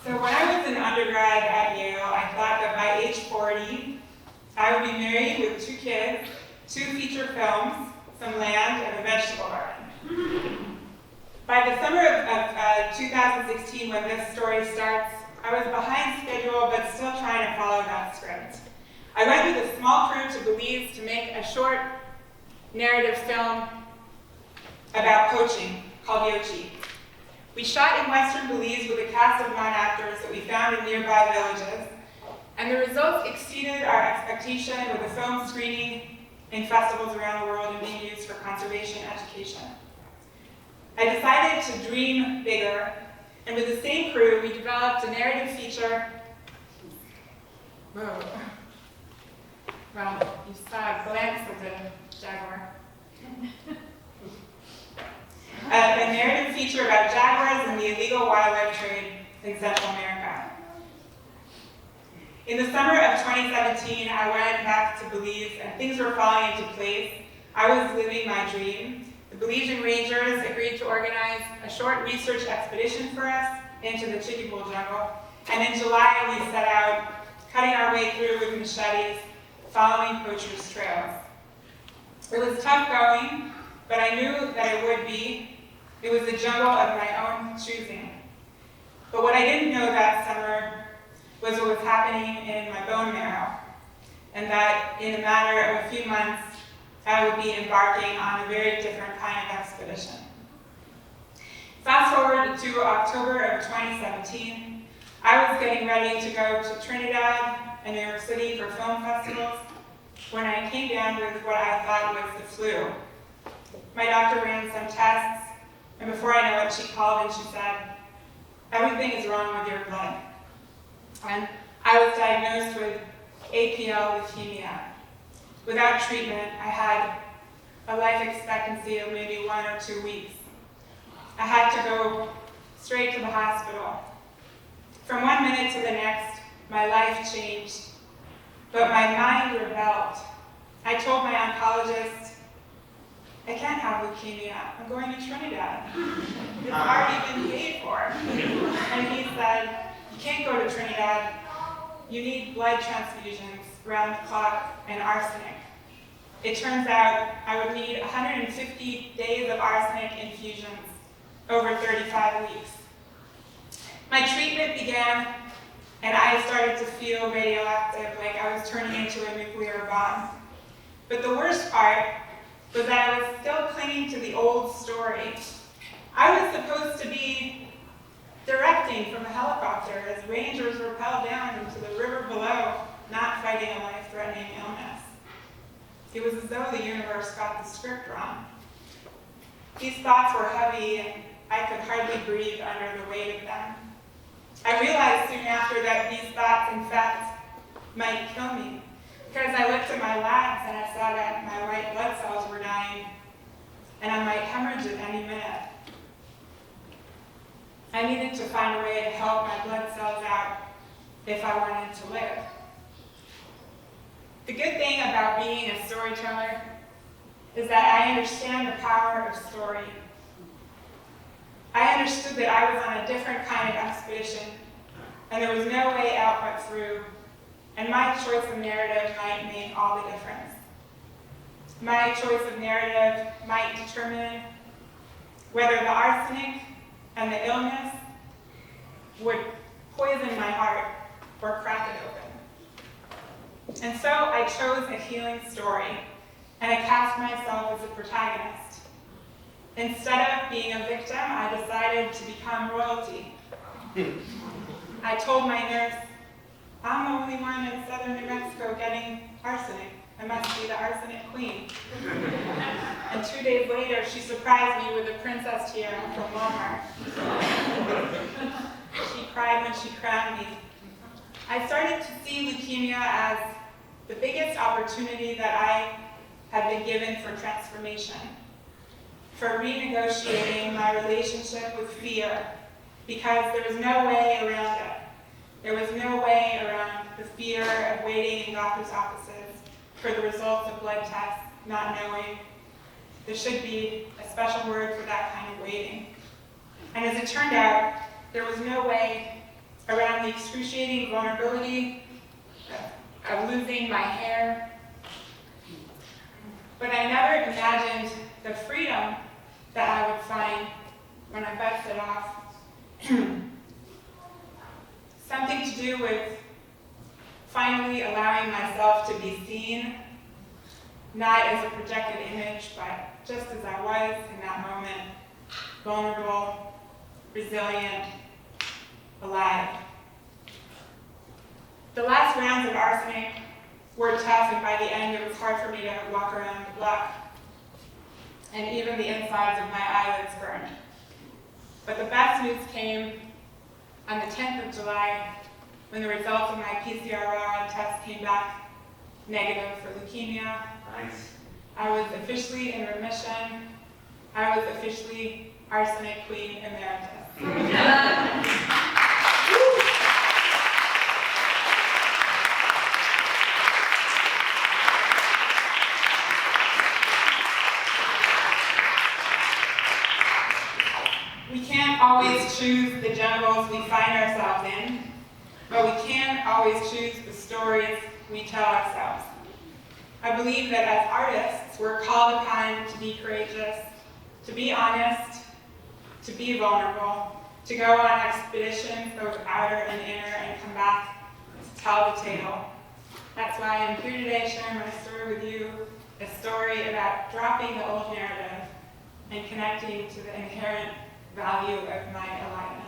So when I was an undergrad at Yale, I thought that by age 40, I would be married with 2 kids, 2 feature films, some land, and a vegetable garden. By the summer of 2016, when this story starts, I was behind schedule, but still trying to follow that script. I went with a small crew to Belize to make a short narrative film about poaching called Yochi. We shot in western Belize with a cast of non-actors that we found in nearby villages, and the results exceeded our expectation, with the film screening in festivals around the world and being used for conservation education. I decided to dream bigger, and with the same crew, we developed a narrative feature. Whoa. Well, you saw a glance of the jaguar. A narrative feature about jaguars and the illegal wildlife trade in Central America. In the summer of 2017, I went back to Belize, and things were falling into place. I was living my dream. The Belizean Rangers agreed to organize a short research expedition for us into the Chiquibul jungle, and in July we set out, cutting our way through with machetes, following poachers' trails. It was tough going, but I knew that it would be. It was the jungle of my own choosing. But what I didn't know that summer was what was happening in my bone marrow, and that in a matter of a few months, I would be embarking on a very different kind of expedition. Fast forward to October of 2017, I was getting ready to go to Trinidad and New York City for film festivals when I came down with what I thought was the flu. My doctor ran some tests, and before I know it, she called and she said, "Everything is wrong with your blood." And I was diagnosed with APL leukemia. Without treatment, I had a life expectancy of maybe 1 or 2 weeks. I had to go straight to the hospital. From one minute to the next, my life changed, but my mind rebelled. I told my oncologist, "I can't have leukemia. I'm going to Trinidad. It's already been paid for." And he said, "You can't go to Trinidad. You need blood transfusions round the clock and arsenic." It turns out I would need 150 days of arsenic infusions over 35 weeks. My treatment began, and I started to feel radioactive, like I was turning into a nuclear bomb. But the worst part was that I was still clinging to the old story. I was supposed to be directing from a helicopter as rangers rappelled down into the river below, not fighting a life-threatening illness. It was as though the universe got the script wrong. These thoughts were heavy, and I could hardly breathe under the weight of them. I realized soon after that these thoughts, in fact, might kill me, because I looked at my labs and I saw that my white blood cells were dying, and I might hemorrhage at any minute. I needed to find a way to help my blood cells out if I wanted to live. The good thing about being a storyteller is that I understand the power of story. I understood that I was on a different kind of expedition, and there was no way out but through, and my choice of narrative might make all the difference. My choice of narrative might determine whether the arsenic and the illness would poison my heart or crack it open. And so I chose a healing story, and I cast myself as a protagonist. Instead of being a victim, I decided to become royalty. I told my nurse, "I'm the only one in southern New Mexico getting arsenic. I must be the Arsenic Queen." And 2 days later, she surprised me with a princess tiara from Walmart. She cried when she crowned me. I started to see leukemia as the biggest opportunity that I had been given for transformation, for renegotiating my relationship with fear, because there was no way around it. There was no way around the fear of waiting in doctor's offices for the results of blood tests, not knowing. There should be a special word for that kind of waiting. And as it turned out, there was no way around the excruciating vulnerability of losing my hair. But I never imagined the freedom that I would find when I buzzed it off. Something to do with finally allowing myself to be seen, not as a projected image, but just as I was in that moment, vulnerable, resilient, alive. The last rounds of arsenic were tough, and by the end it was hard for me to walk around the block. And even the insides of my eyelids burned. But the best news came on the 10th of July, when the results of my PCR test came back negative for leukemia. Nice. I was officially in remission. I was officially Arsenic Queen Emeritus. We can't always choose the jungles we find ourselves in, but we can always choose the stories we tell ourselves. I believe that as artists, we're called upon to be courageous, to be honest, to be vulnerable, to go on expeditions, both outer and inner, and come back to tell the tale. That's why I'm here today sharing my story with you, a story about dropping the old narrative and connecting to the inherent value of my aliveness.